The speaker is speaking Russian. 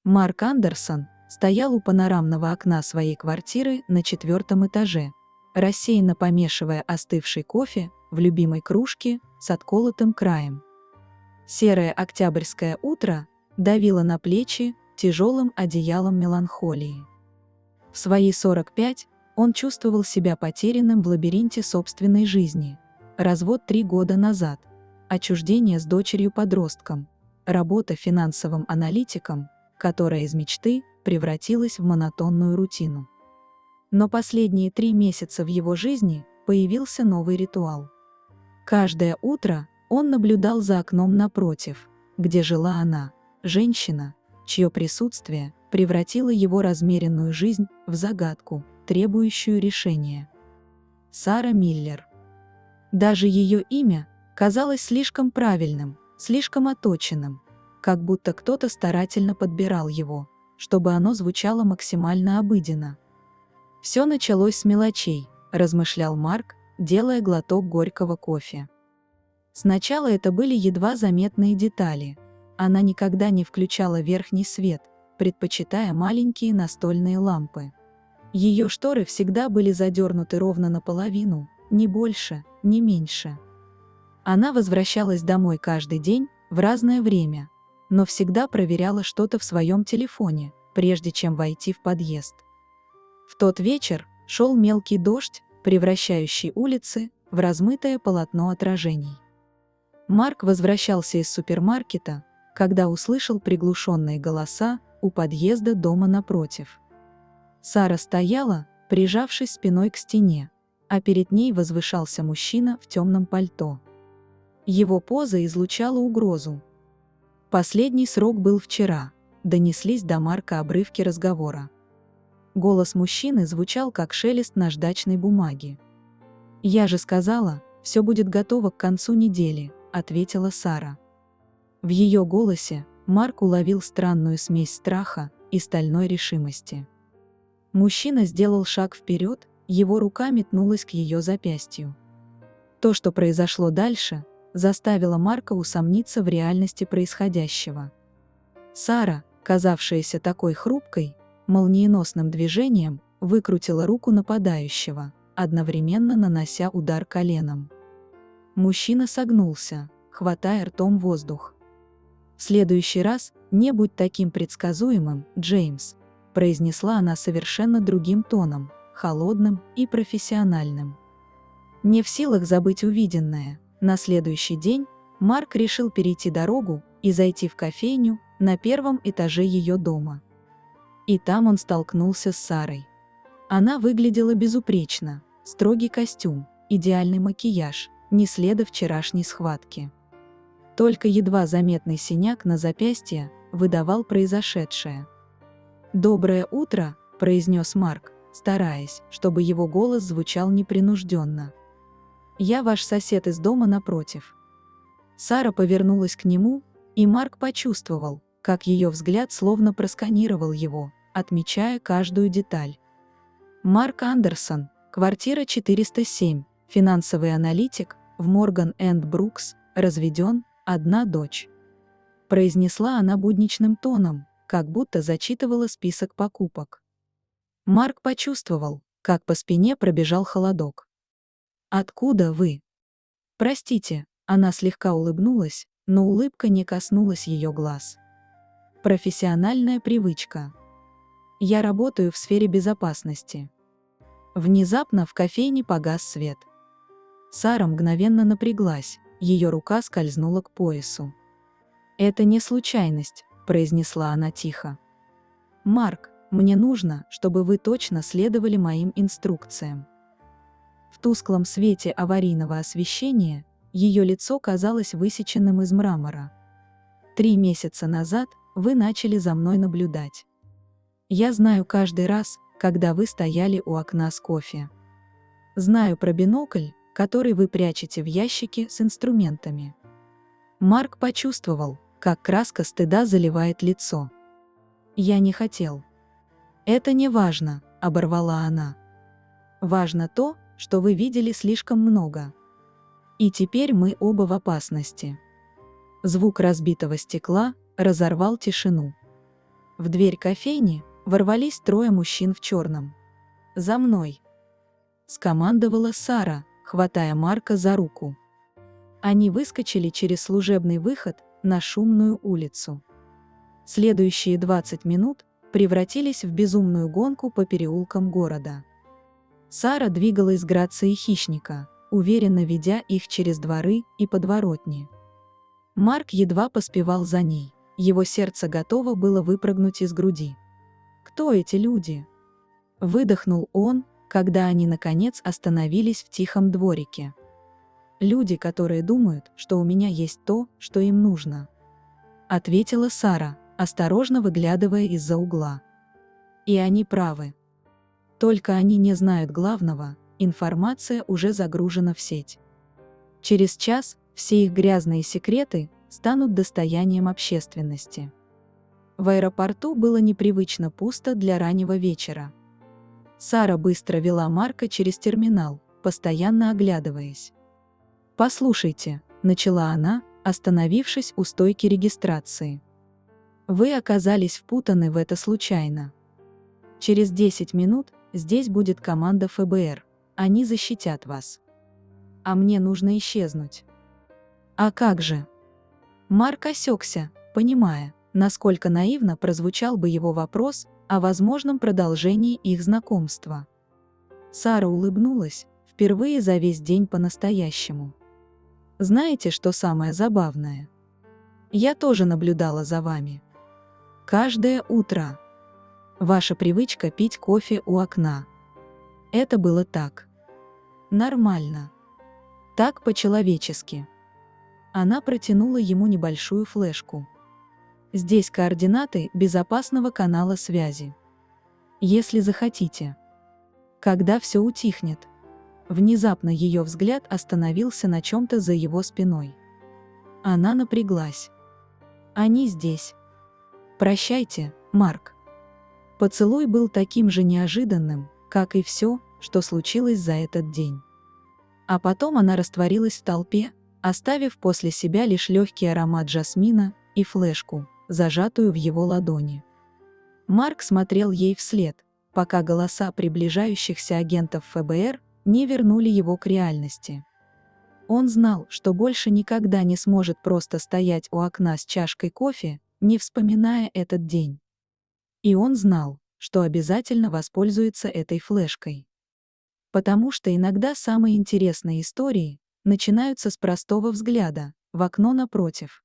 Марк Андерсон стоял у панорамного окна своей квартиры на 4-м этаже, рассеянно помешивая остывший кофе в любимой кружке с отколотым краем. Серое октябрьское утро давило на плечи тяжелым одеялом меланхолии. В свои 45 он чувствовал себя потерянным в лабиринте собственной жизни. Развод 3 года назад, отчуждение с дочерью-подростком, работа финансовым аналитиком, которая из мечты превратилась в монотонную рутину. Но последние 3 месяца в его жизни появился новый ритуал. Каждое утро он наблюдал за окном напротив, где жила она, женщина, чье присутствие превратило его размеренную жизнь в загадку, требующую решения. Сара Миллер. Даже ее имя казалось слишком правильным, слишком отточенным, как будто кто-то старательно подбирал его, чтобы оно звучало максимально обыденно. «Все началось с мелочей», – размышлял Марк, делая глоток горького кофе. Сначала это были едва заметные детали. Она никогда не включала верхний свет, предпочитая маленькие настольные лампы. Ее шторы всегда были задернуты ровно наполовину, ни больше, ни меньше. Она возвращалась домой каждый день в разное время, но всегда проверяла что-то в своем телефоне, прежде чем войти в подъезд. В тот вечер шел мелкий дождь, превращающий улицы в размытое полотно отражений. Марк возвращался из супермаркета, когда услышал приглушенные голоса у подъезда дома напротив. Сара стояла, прижавшись спиной к стене, а перед ней возвышался мужчина в темном пальто. Его поза излучала угрозу. «Последний срок был вчера», – донеслись до Марка обрывки разговора. Голос мужчины звучал как шелест наждачной бумаги. «Я же сказала, все будет готово к концу недели», – ответила Сара. В ее голосе Марк уловил странную смесь страха и стальной решимости. Мужчина сделал шаг вперед, его рука метнулась к ее запястью. То, что произошло дальше, заставило Марка усомниться в реальности происходящего. Сара, казавшаяся такой хрупкой, молниеносным движением выкрутила руку нападающего, одновременно нанося удар коленом. Мужчина согнулся, хватая ртом воздух. «В следующий раз не будь таким предсказуемым, Джеймс», – произнесла она совершенно другим тоном, холодным и профессиональным. Не в силах забыть увиденное, на следующий день Марк решил перейти дорогу и зайти в кофейню на 1-м этаже ее дома. И там он столкнулся с Сарой. Она выглядела безупречно, строгий костюм, идеальный макияж, ни следа вчерашней схватки. Только едва заметный синяк на запястье выдавал произошедшее. «Доброе утро», – произнес Марк, стараясь, чтобы его голос звучал непринужденно. «Я ваш сосед из дома напротив». Сара повернулась к нему, и Марк почувствовал, как ее взгляд словно просканировал его, отмечая каждую деталь. Марк Андерсон, квартира 407, финансовый аналитик, в Морган энд Брукс, разведен, 1 дочь. Произнесла она будничным тоном, как будто зачитывала список покупок. Марк почувствовал, как по спине пробежал холодок. «Откуда вы?» «Простите», она слегка улыбнулась, но улыбка не коснулась ее глаз. «Профессиональная привычка. Я работаю в сфере безопасности». Внезапно в кофейне погас свет. Сара мгновенно напряглась, ее рука скользнула к поясу. «Это не случайность», – произнесла она тихо. «Марк, мне нужно, чтобы вы точно следовали моим инструкциям». В тусклом свете аварийного освещения ее лицо казалось высеченным из мрамора. 3 месяца назад вы начали за мной наблюдать. Я знаю каждый раз, когда вы стояли у окна с кофе. Знаю про бинокль, который вы прячете в ящике с инструментами». Марк почувствовал, как краска стыда заливает лицо. «Я не хотел». «Это не важно», – оборвала она. «Важно то, что вы видели слишком много. И теперь мы оба в опасности». Звук разбитого стекла разорвал тишину. В дверь кофейни ворвались трое мужчин в черном. «За мной!» – скомандовала Сара, хватая Марка за руку. Они выскочили через служебный выход на шумную улицу. Следующие 20 минут превратились в безумную гонку по переулкам города. Сара двигалась с грацией хищника, уверенно ведя их через дворы и подворотни. Марк едва поспевал за ней, его сердце готово было выпрыгнуть из груди. «Кто эти люди?» – выдохнул он, когда они наконец остановились в тихом дворике. «Люди, которые думают, что у меня есть то, что им нужно», – ответила Сара, осторожно выглядывая из-за угла. «И они правы. Только они не знают главного, информация уже загружена в сеть. Через час все их грязные секреты станут достоянием общественности». В аэропорту было непривычно пусто для раннего вечера. Сара быстро вела Марка через терминал, постоянно оглядываясь. «Послушайте», – начала она, остановившись у стойки регистрации. «Вы оказались впутаны в это случайно. Через 10 минут здесь будет команда ФБР, они защитят вас. А мне нужно исчезнуть». «А как же?» Марк осекся, понимая, насколько наивно прозвучал бы его вопрос о возможном продолжении их знакомства. Сара улыбнулась, впервые за весь день по-настоящему. «Знаете, что самое забавное? Я тоже наблюдала за вами. Каждое утро. Ваша привычка пить кофе у окна. Это было так. Нормально. Так по-человечески». Она протянула ему небольшую флешку. «Здесь координаты безопасного канала связи. Если захотите. Когда все утихнет». Внезапно ее взгляд остановился на чем-то за его спиной. Она напряглась. «Они здесь. Прощайте, Марк». Поцелуй был таким же неожиданным, как и все, что случилось за этот день. А потом она растворилась в толпе, оставив после себя лишь легкий аромат жасмина и флешку, зажатую в его ладони. Марк смотрел ей вслед, пока голоса приближающихся агентов ФБР не вернули его к реальности. Он знал, что больше никогда не сможет просто стоять у окна с чашкой кофе, не вспоминая этот день. И он знал, что обязательно воспользуется этой флешкой. Потому что иногда самые интересные истории начинаются с простого взгляда в окно напротив.